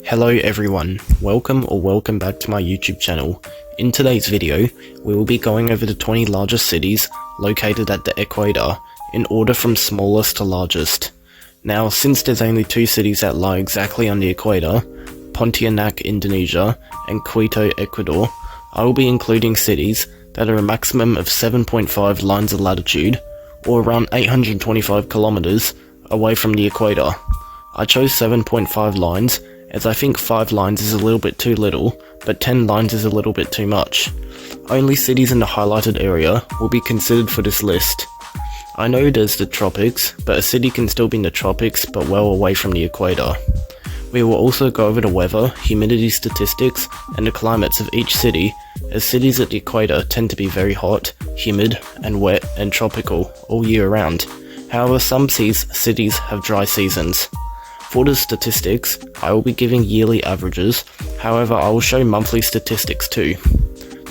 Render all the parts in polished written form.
Hello everyone, welcome back to my YouTube channel. In today's video, we will be going over the 20 largest cities located at the Equator in order from smallest to largest. Now, since there's only two cities that lie exactly on the equator, Pontianak, Indonesia, and Quito, Ecuador, I will be including cities that are a maximum of 7.5 lines of latitude, or around 825 kilometers, away from the equator. I chose 7.5 lines as I think 5 lines is a little bit too little, but 10 lines is a little bit too much. Only cities in the highlighted area will be considered for this list. I know there's the tropics, but a city can still be in the tropics but well away from the equator. We will also go over the weather, humidity statistics, and the climates of each city, as cities at the equator tend to be very hot, humid, and wet and tropical all year round. However, some cities have dry seasons. For the statistics, I will be giving yearly averages, however I will show monthly statistics too.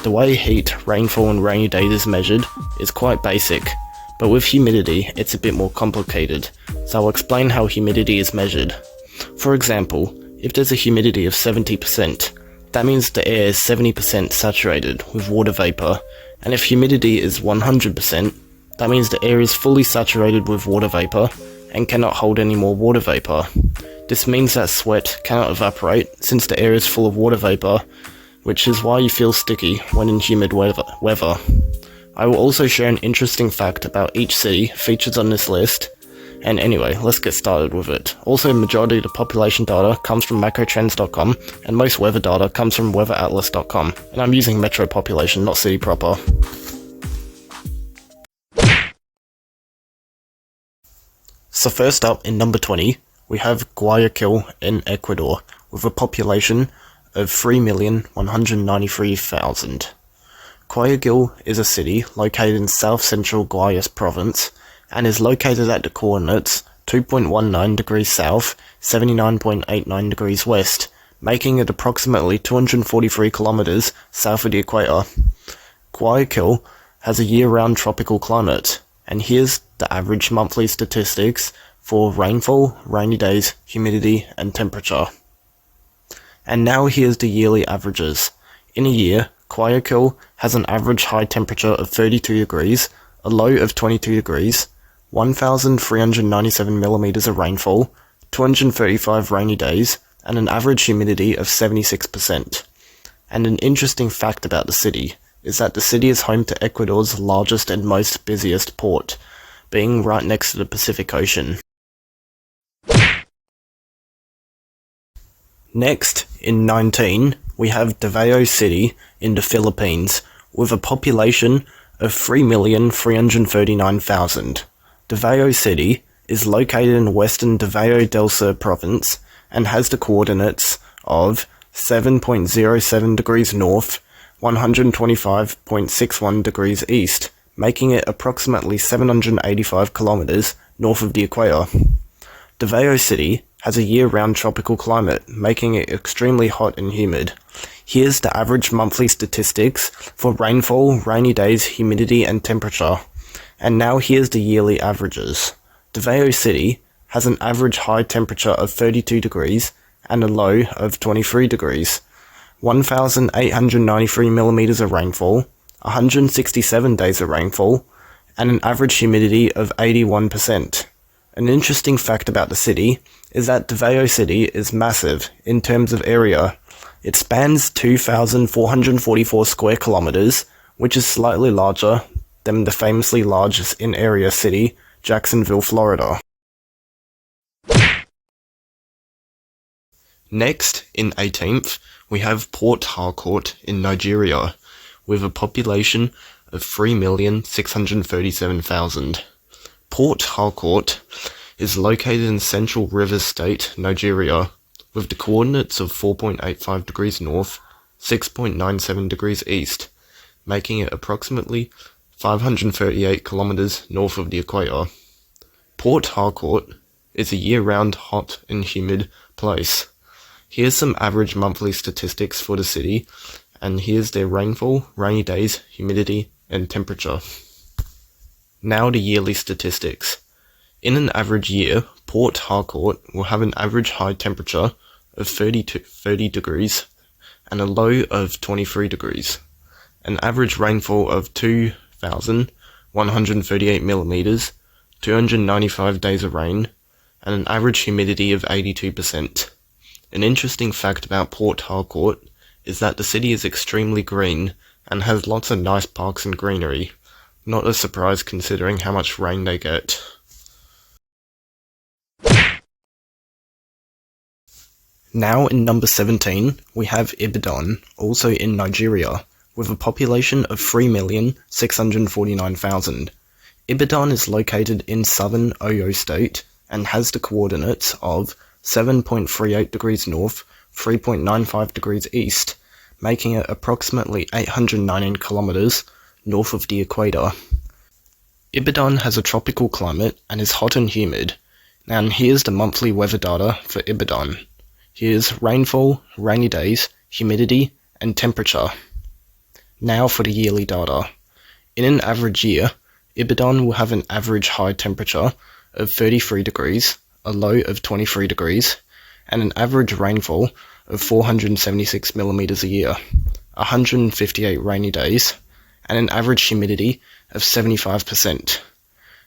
The way heat, rainfall and rainy days is measured is quite basic, but with humidity it's a bit more complicated, so I'll explain how humidity is measured. For example, if there's a humidity of 70%, that means the air is 70% saturated with water vapor, and if humidity is 100%, that means the air is fully saturated with water vapor and cannot hold any more water vapor. This means that sweat cannot evaporate since the air is full of water vapor, which is why you feel sticky when in humid weather. I will also share an interesting fact about each city featured on this list, and anyway, let's get started with it. Also, majority of the population data comes from macrotrends.com, and most weather data comes from weatheratlas.com, and I'm using metro population, not city proper. So first up, in number 20, we have Guayaquil in Ecuador, with a population of 3,193,000. Guayaquil is a city located in south-central Guayas province, and is located at the coordinates 2.19 degrees south, 79.89 degrees west, making it approximately 243 kilometers south of the equator. Guayaquil has a year-round tropical climate, and here's the average monthly statistics for rainfall, rainy days, humidity, and temperature. And now here's the yearly averages. In a year, Guayaquil has an average high temperature of 32 degrees, a low of 22 degrees, 1,397 millimeters of rainfall, 235 rainy days, and an average humidity of 76%. And an interesting fact about the city is that the city is home to Ecuador's largest and most busiest port, being right next to the Pacific Ocean. Next, in 19, we have Davao City in the Philippines, with a population of 3,339,000. Davao City is located in western Davao del Sur province and has the coordinates of 7.07 degrees north, 125.61 degrees east, making it approximately 785 kilometers north of the equator. Davao City has a year-round tropical climate, making it extremely hot and humid. Here's the average monthly statistics for rainfall, rainy days, humidity, and temperature. And now here's the yearly averages. Davao City has an average high temperature of 32 degrees and a low of 23 degrees. 1,893 millimeters of rainfall, 167 days of rainfall, and an average humidity of 81%. An interesting fact about the city is that Davao City is massive in terms of area. It spans 2,444 square kilometers, which is slightly larger than the famously largest in area city, Jacksonville, Florida. Next, in 18th, we have Port Harcourt in Nigeria, with a population of 3,637,000. Port Harcourt is located in Central Rivers State, Nigeria, with the coordinates of 4.85 degrees north, 6.97 degrees east, making it approximately 538 kilometers north of the equator. Port Harcourt is a year-round hot and humid place. Here's some average monthly statistics for the city, and here's their rainfall, rainy days, humidity, and temperature. Now the yearly statistics. In an average year, Port Harcourt will have an average high temperature of 30 degrees and a low of 23 degrees. An average rainfall of 2,138 millimeters, 295 days of rain, and an average humidity of 82%. An interesting fact about Port Harcourt is that the city is extremely green and has lots of nice parks and greenery. Not a surprise considering how much rain they get. Now in number 17, we have Ibadan, also in Nigeria, with a population of 3,649,000. Ibadan is located in southern Oyo State and has the coordinates of 7.38 degrees north, 3.95 degrees east, making it approximately 819 kilometers north of the equator. Ibadan has a tropical climate and is hot and humid. Now here's the monthly weather data for Ibadan. Here's rainfall, rainy days, humidity, and temperature. Now for the yearly data. In an average year, Ibadan will have an average high temperature of 33 degrees, a low of 23 degrees, and an average rainfall of 476 millimeters a year, 158 rainy days, and an average humidity of 75%.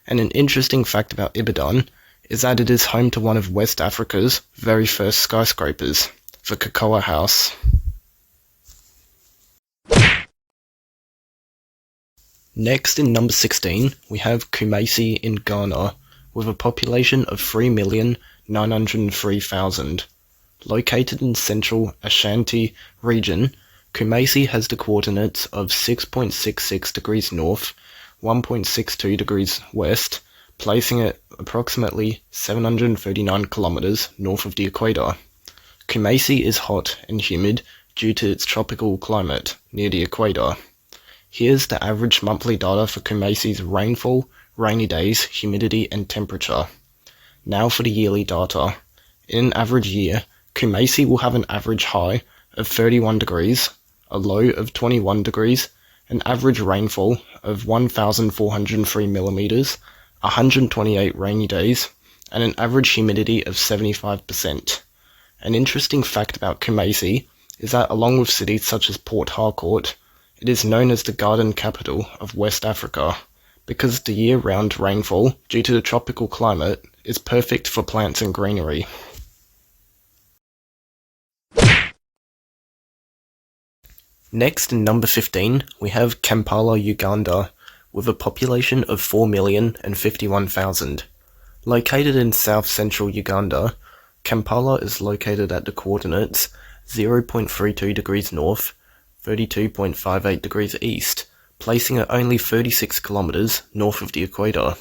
And an interesting fact about Ibadan is that it is home to one of West Africa's very first skyscrapers, the Cocoa House. Next, in number 16, we have Kumasi in Ghana, with a population of 3,903,000. Located in central Ashanti region, Kumasi has the coordinates of 6.66 degrees north, 1.62 degrees west, placing it approximately 739 kilometers north of the equator. Kumasi is hot and humid due to its tropical climate near the equator. Here's the average monthly data for Kumasi's rainfall, rainy days, humidity, and temperature. Now for the yearly data. In an average year, Kumasi will have an average high of 31 degrees, a low of 21 degrees, an average rainfall of 1,403 millimeters, 128 rainy days, and an average humidity of 75%. An interesting fact about Kumasi is that along with cities such as Port Harcourt, it is known as the garden capital of West Africa, because the year-round rainfall, due to the tropical climate, is perfect for plants and greenery. Next, in number 15, we have Kampala, Uganda, with a population of 4,051,000. Located in south-central Uganda, Kampala is located at the coordinates 0.32 degrees north, 32.58 degrees east, placing it only 36 kilometers north of the equator.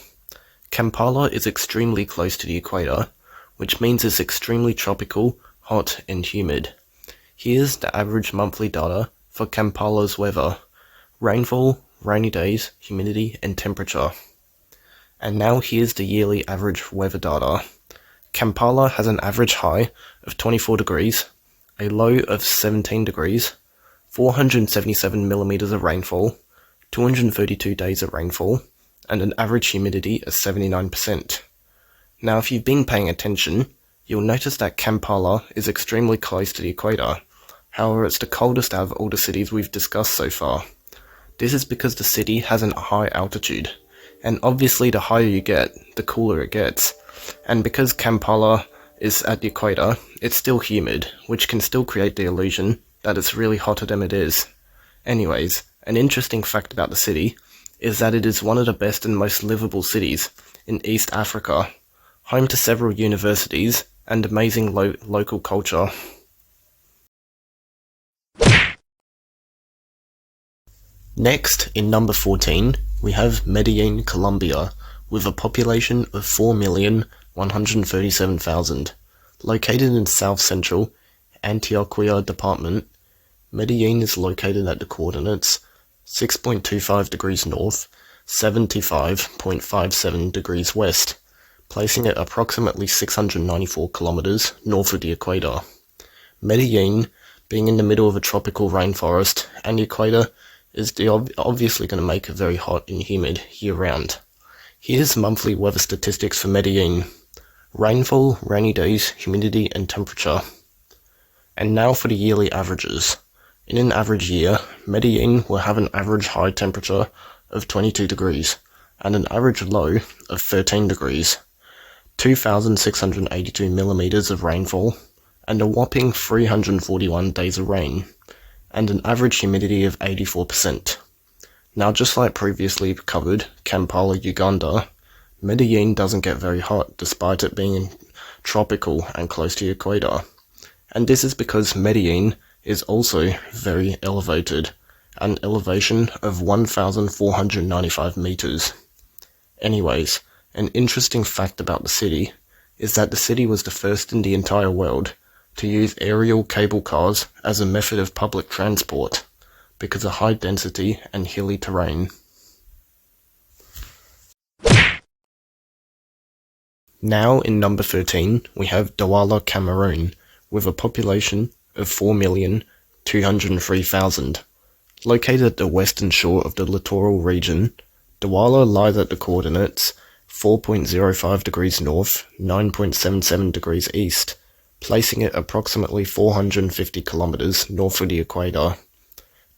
Kampala is extremely close to the equator, which means it's extremely tropical, hot, and humid. Here's the average monthly data for Kampala's weather: rainfall, rainy days, humidity, and temperature. And now here's the yearly average weather data. Kampala has an average high of 24 degrees, a low of 17 degrees, 477 millimeters of rainfall, 232 days of rainfall, and an average humidity of 79%. Now if you've been paying attention, you'll notice that Kampala is extremely close to the equator. However, it's the coldest out of all the cities we've discussed so far. This is because the city has a high altitude, and obviously the higher you get, the cooler it gets. And because Kampala is at the equator, it's still humid, which can still create the illusion that it's really hotter than it is. Anyways, an interesting fact about the city is that it is one of the best and most livable cities in East Africa, home to several universities and amazing local culture. Next, in number 14, we have Medellin, Colombia, with a population of 4,137,000. Located in south-central Antioquia department, Medellin is located at the coordinates 6.25 degrees north, 75.57 degrees west, placing it approximately 694 kilometers north of the equator. Medellin, being in the middle of a tropical rainforest and the equator, is obviously going to make it very hot and humid year-round. Here's monthly weather statistics for Medellin: rainfall, rainy days, humidity, and temperature. And now for the yearly averages. In an average year, Medellin will have an average high temperature of 22 degrees and an average low of 13 degrees, 2,682 millimeters of rainfall, and a whopping 341 days of rain, and an average humidity of 84%. Now, just like previously covered, Kampala, Uganda, Medellin doesn't get very hot despite it being tropical and close to the equator. And this is because Medellin is also very elevated, an elevation of 1,495 meters. Anyways, an interesting fact about the city is that the city was the first in the entire world to use aerial cable cars as a method of public transport because of high density and hilly terrain. Now in number 13, we have Douala, Cameroon, with a population of 4,203,000. Located at the western shore of the littoral region, Douala lies at the coordinates 4.05 degrees north, 9.77 degrees east, placing it approximately 450 kilometers north of the equator.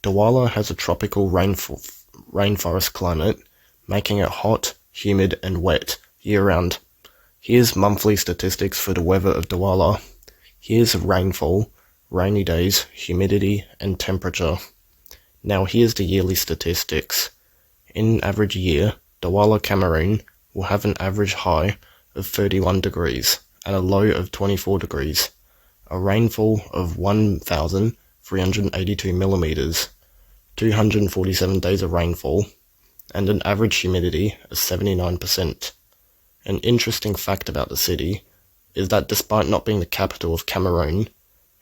Douala has a tropical rainforest climate, making it hot, humid, and wet year-round. Here's monthly statistics for the weather of Douala. Here's rainfall, rainy days, humidity, and temperature. Now here's the yearly statistics. In an average year, Douala, Cameroon will have an average high of 31 degrees and a low of 24 degrees, a rainfall of 1,382 millimeters, 247 days of rainfall, and an average humidity of 79%. An interesting fact about the city is that despite not being the capital of Cameroon,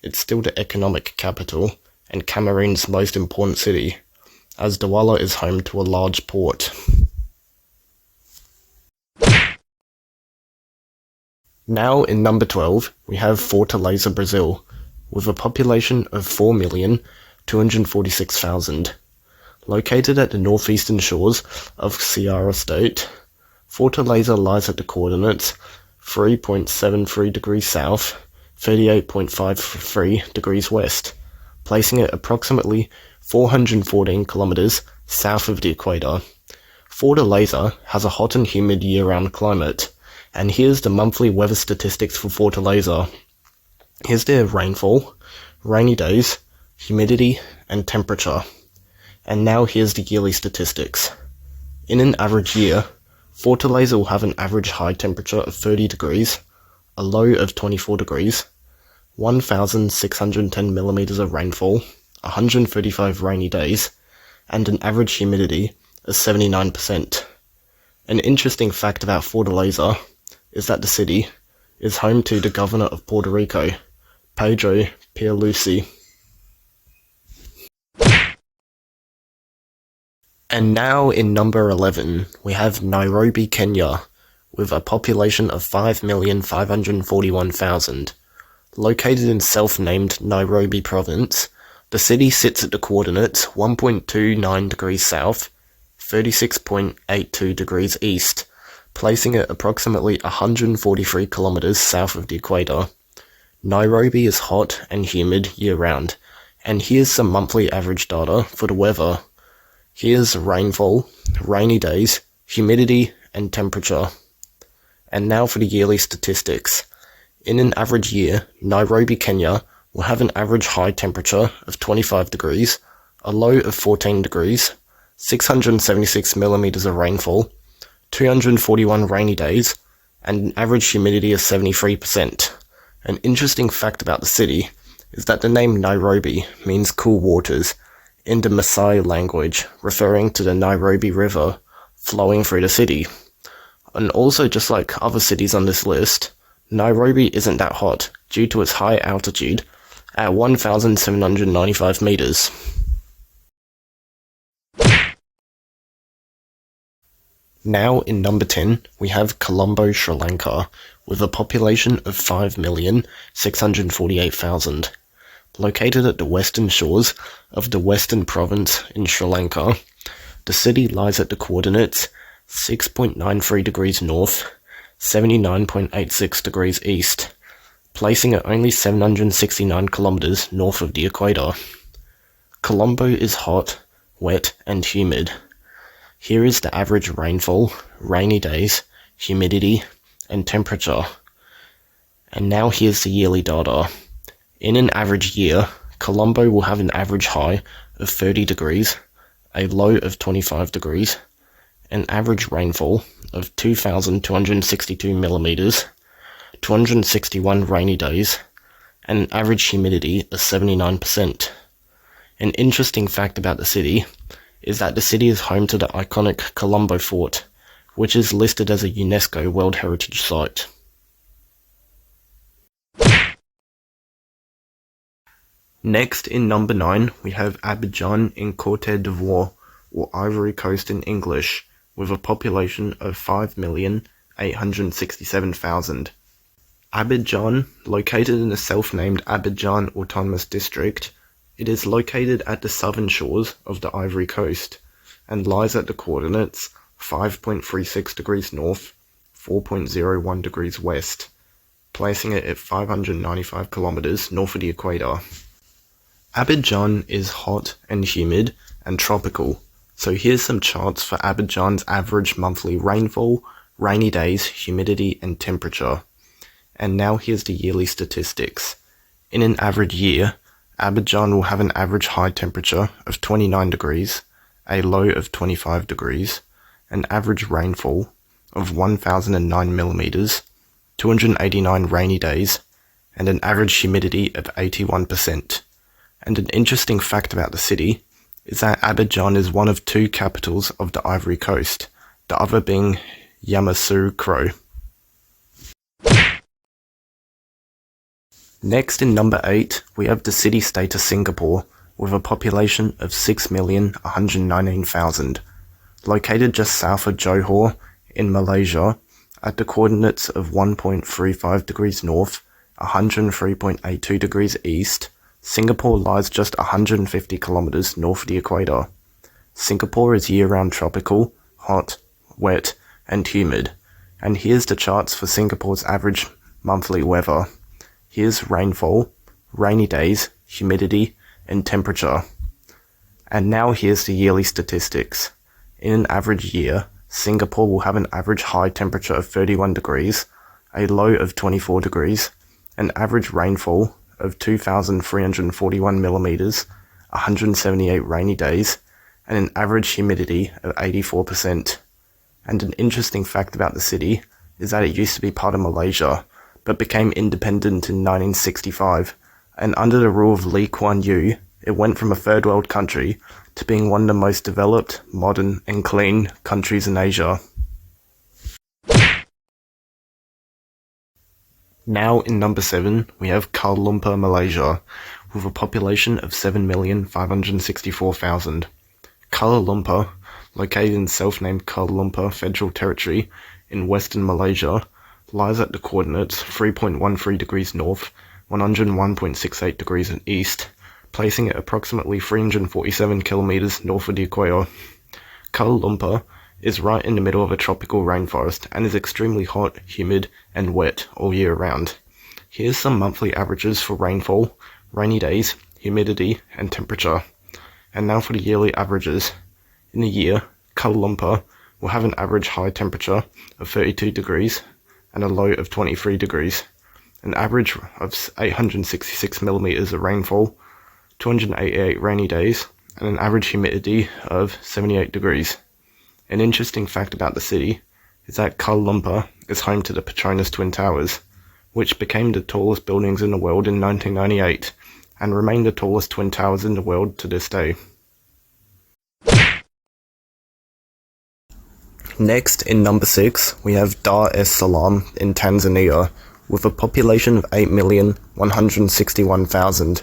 it's still the economic capital and Cameroon's most important city, as Douala is home to a large port. Now in number 12, we have Fortaleza, Brazil, with a population of 4,246,000. Located at the northeastern shores of Ceará state, Fortaleza lies at the coordinates 3.73 degrees south, 38.53 degrees west, placing it approximately 414 kilometers south of the equator. Fortaleza has a hot and humid year-round climate, and here's the monthly weather statistics for Fortaleza. Here's their rainfall, rainy days, humidity, and temperature. And now here's the yearly statistics. In an average year, Fortaleza will have an average high temperature of 30 degrees, a low of 24 degrees, 1,610 millimeters of rainfall, 135 rainy days, and an average humidity of 79%. An interesting fact about Fortaleza is that the city is home to the governor of Puerto Rico, Pedro Pierluisi. And now in number 11, we have Nairobi, Kenya, with a population of 5,541,000. Located in self-named Nairobi province, the city sits at the coordinates 1.29 degrees south, 36.82 degrees east, placing it approximately 143 kilometers south of the equator. Nairobi is hot and humid year-round, and here's some monthly average data for the weather. Here's rainfall, rainy days, humidity, and temperature. And now for the yearly statistics. In an average year, Nairobi, Kenya will have an average high temperature of 25 degrees, a low of 14 degrees, 676 millimeters of rainfall, 241 rainy days, and an average humidity of 73%. An interesting fact about the city is that the name Nairobi means cool waters in the Maasai language, referring to the Nairobi River flowing through the city. And also, just like other cities on this list, Nairobi isn't that hot due to its high altitude at 1,795 meters. Now in number 10, we have Colombo, Sri Lanka, with a population of 5,648,000. Located at the western shores of the Western Province in Sri Lanka, the city lies at the coordinates 6.93 degrees north, 79.86 degrees east, placing it only 769 kilometers north of the equator. Colombo is hot, wet, and humid. Here is the average rainfall, rainy days, humidity, and temperature. And now here's the yearly data. In an average year, Colombo will have an average high of 30 degrees, a low of 25 degrees, an average rainfall of 2,262 millimeters, 261 rainy days, and an average humidity of 79%. An interesting fact about the city is that the city is home to the iconic Colombo Fort, which is listed as a UNESCO World Heritage Site. Next, in number 9, we have Abidjan in Côte d'Ivoire, or Ivory Coast in English, with a population of 5,867,000. Abidjan, located in the self-named Abidjan Autonomous District, it is located at the southern shores of the Ivory Coast, and lies at the coordinates 5.36 degrees north, 4.01 degrees west, placing it at 595 kilometers north of the equator. Abidjan is hot and humid and tropical, so here's some charts for Abidjan's average monthly rainfall, rainy days, humidity, and temperature. And now here's the yearly statistics. In an average year, Abidjan will have an average high temperature of 29 degrees, a low of 25 degrees, an average rainfall of 1,009 millimeters, 289 rainy days, and an average humidity of 81%. And an interesting fact about the city is that Abidjan is one of 2 capitals of the Ivory Coast, the other being Yamoussoukro. Next, in number 8, we have the city-state of Singapore, with a population of 6,119,000. Located just south of Johor in Malaysia, at the coordinates of 1.35 degrees north, 103.82 degrees east, Singapore lies just 150 kilometers north of the equator. Singapore is year-round tropical, hot, wet, and humid. And here's the charts for Singapore's average monthly weather. Here's rainfall, rainy days, humidity, and temperature. And now here's the yearly statistics. In an average year, Singapore will have an average high temperature of 31 degrees, a low of 24 degrees, an average rainfall of 2,341 millimeters, 178 rainy days, and an average humidity of 84%. And an interesting fact about the city is that it used to be part of Malaysia, but became independent in 1965, and under the rule of Lee Kuan Yew, it went from a third world country to being one of the most developed, modern, and clean countries in Asia. Now in number 7, we have Kuala Lumpur, Malaysia, with a population of 7,564,000. Kuala Lumpur, located in self-named Kuala Lumpur Federal Territory in western Malaysia, lies at the coordinates 3.13 degrees north, 101.68 degrees east, placing it approximately 347 kilometers north of the equator. Kuala Lumpur is right in the middle of a tropical rainforest and is extremely hot, humid, and wet all year round. Here's some monthly averages for rainfall, rainy days, humidity, and temperature. And now for the yearly averages. In a year, Kuala Lumpur will have an average high temperature of 32 degrees and a low of 23 degrees, an average of 866 millimeters of rainfall, 288 rainy days, and an average humidity of 78 degrees. An interesting fact about the city is that Kuala Lumpur is home to the Petronas Twin Towers, which became the tallest buildings in the world in 1998, and remain the tallest twin towers in the world to this day. Next, in number 6, we have Dar es Salaam in Tanzania, with a population of 8,161,000.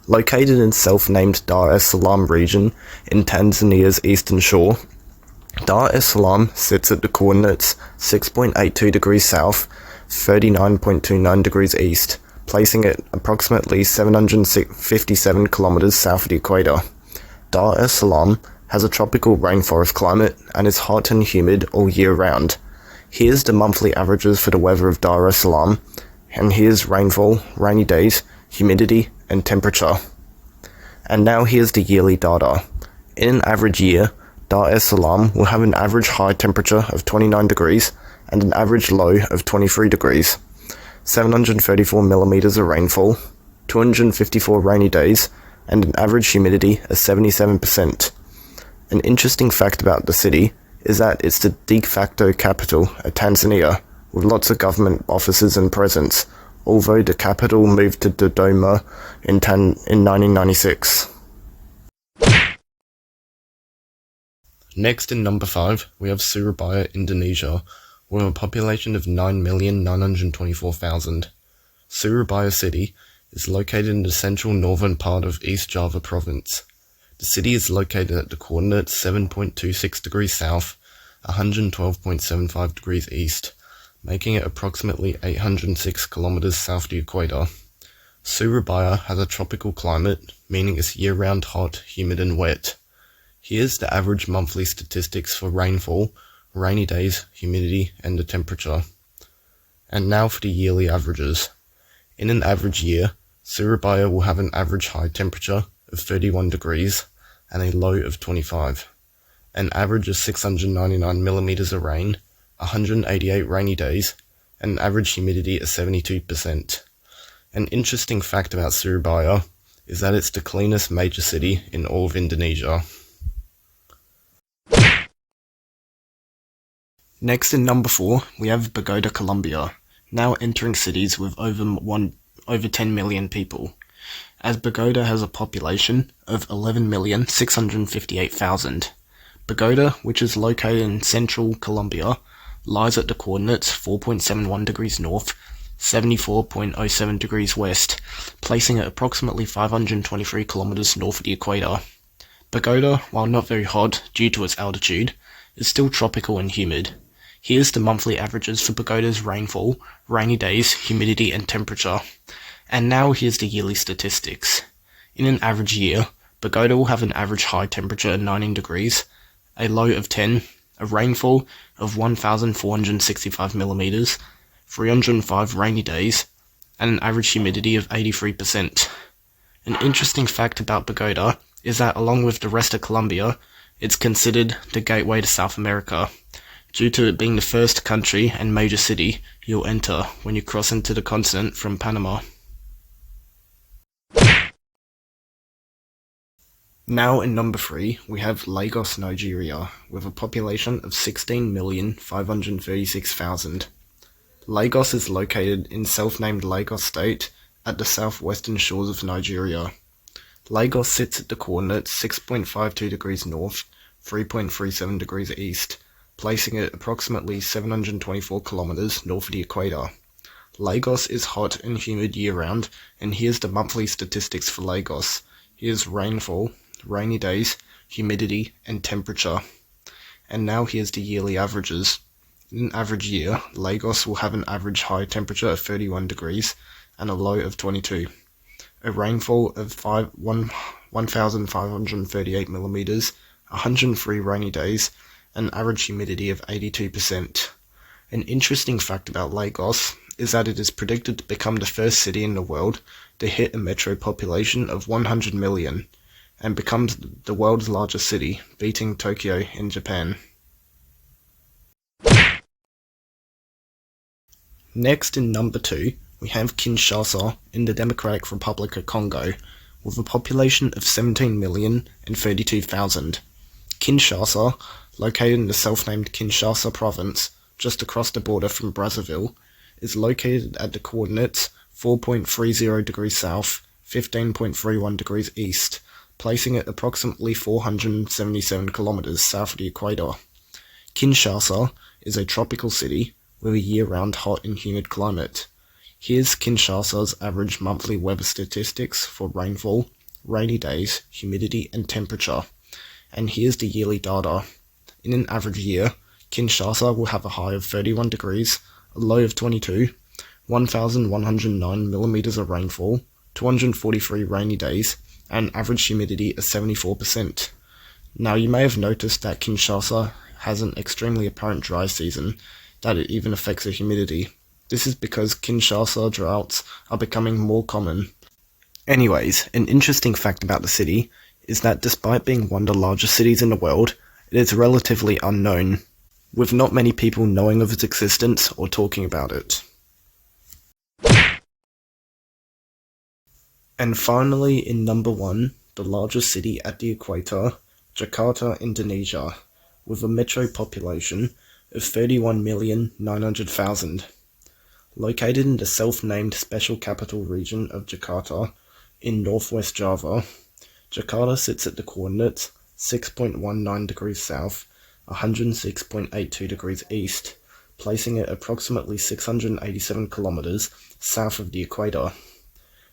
Located in self-named Dar es Salaam region in Tanzania's eastern shore, Dar es Salaam sits at the coordinates 6.82 degrees south, 39.29 degrees east, placing it approximately 757 kilometers south of the equator. Dar es Salaam has a tropical rainforest climate and is hot and humid all year round. Here's the monthly averages for the weather of Dar es Salaam. and here's rainfall, rainy days, humidity, and temperature. And now here's the yearly data. In an average year, Dar es Salaam will have an average high temperature of 29 degrees and an average low of 23 degrees, 734 millimeters of rainfall, 254 rainy days, and an average humidity of 77%. An interesting fact about the city is that it's the de facto capital of Tanzania, with lots of government offices and presence, although the capital moved to Dodoma in 1996. Next in number 5, we have Surabaya, Indonesia, with a population of 9,924,000. Surabaya City is located in the central northern part of East Java province. The city is located at the coordinates 7.26 degrees south, 112.75 degrees east, making it approximately 806 kilometers south of the equator. Surabaya has a tropical climate, meaning it's year-round hot, humid and wet. Here's the average monthly statistics for rainfall, rainy days, humidity, and the temperature. And now for the yearly averages. In an average year, Surabaya will have an average high temperature of 31 degrees and a low of 25, an average of 699 millimeters of rain, 188 rainy days, and an average humidity of 72%. An interesting fact about Surabaya is that it's the cleanest major city in all of Indonesia. Next in number 4, we have Bogota, Colombia, now entering cities with over 10 million people, as Bogota has a population of 11,658,000. Bogota, which is located in central Colombia, lies at the coordinates 4.71 degrees north, 74.07 degrees west, placing it approximately 523 kilometers north of the equator. Bogota, while not very hot due to its altitude, is still tropical and humid. Here's the monthly averages for Bogota's rainfall, rainy days, humidity, and temperature. And now here's the yearly statistics. In an average year, Bogota will have an average high temperature of 19 degrees, a low of 10, a rainfall of 1,465 millimeters, 305 rainy days, and an average humidity of 83%. An interesting fact about Bogota is that along with the rest of Colombia, it's considered the gateway to South America, due to it being the first country and major city you'll enter when you cross into the continent from Panama. Now in number 3, we have Lagos, Nigeria, with a population of 16,536,000. Lagos is located in self-named Lagos State at the southwestern shores of Nigeria. Lagos sits at the coordinates 6.52 degrees north, 3.37 degrees east, placing it approximately 724 kilometers north of the equator. Lagos is hot and humid year-round, and here's the monthly statistics for Lagos. Here's rainfall, rainy days, humidity, and temperature. And now here's the yearly averages. In an average year, Lagos will have an average high temperature of 31 degrees and a low of 22, a rainfall of 1,538 millimeters, 103 rainy days, and an average humidity of 82%. An interesting fact about Lagos is that it is predicted to become the first city in the world to hit a metro population of 100 million, and becomes the world's largest city, beating Tokyo in Japan. Next in number 2, we have Kinshasa in the Democratic Republic of Congo, with a population of 17,032,000. Kinshasa, located in the self-named Kinshasa province, just across the border from Brazzaville, is located at the coordinates 4.30 degrees south, 15.31 degrees east, placing it approximately 477 kilometers south of the equator. Kinshasa is a tropical city with a year-round hot and humid climate. Here's Kinshasa's average monthly weather statistics for rainfall, rainy days, humidity, and temperature. And here's the yearly data. In an average year, Kinshasa will have a high of 31 degrees, a low of 22, 1,109 millimeters of rainfall, 243 rainy days, and an average humidity of 74%. Now you may have noticed that Kinshasa has an extremely apparent dry season, that it even affects the humidity. This is because Kinshasa droughts are becoming more common. Anyways, an interesting fact about the city is that despite being one of the largest cities in the world, it is relatively unknown, with not many people knowing of its existence or talking about it. And finally, in number 1, the largest city at the equator, Jakarta, Indonesia, with a metro population of 31,900,000. Located in the self-named Special Capital Region of Jakarta in northwest Java, Jakarta sits at the coordinates 6.19 degrees south, 106.82 degrees east, placing it approximately 687 kilometers south of the equator.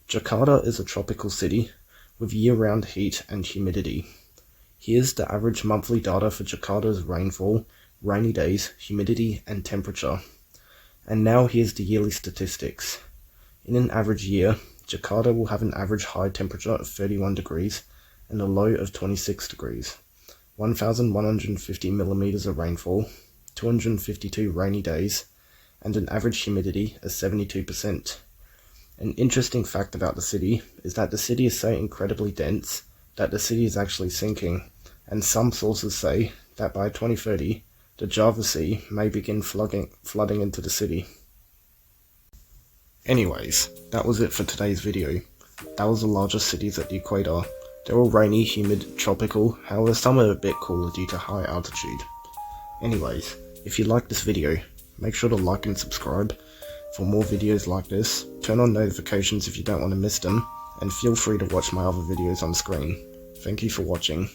Jakarta is a tropical city with year-round heat and humidity. Here's the average monthly data for Jakarta's rainfall, rainy days, humidity, and temperature. And now here's the yearly statistics. In an average year, Jakarta will have an average high temperature of 31 degrees and a low of 26 degrees, 1,150 millimeters of rainfall, 252 rainy days, and an average humidity of 72%. An interesting fact about the city is that the city is so incredibly dense that the city is actually sinking, and some sources say that by 2030, the Java Sea may begin flooding into the city. Anyways, that was it for today's video. That was the largest cities at the equator. They're all rainy, humid, tropical, however some are a bit cooler due to high altitude. Anyways, if you like this video, make sure to like and subscribe for more videos like this. Turn on notifications if you don't want to miss them, and feel free to watch my other videos on screen. Thank you for watching.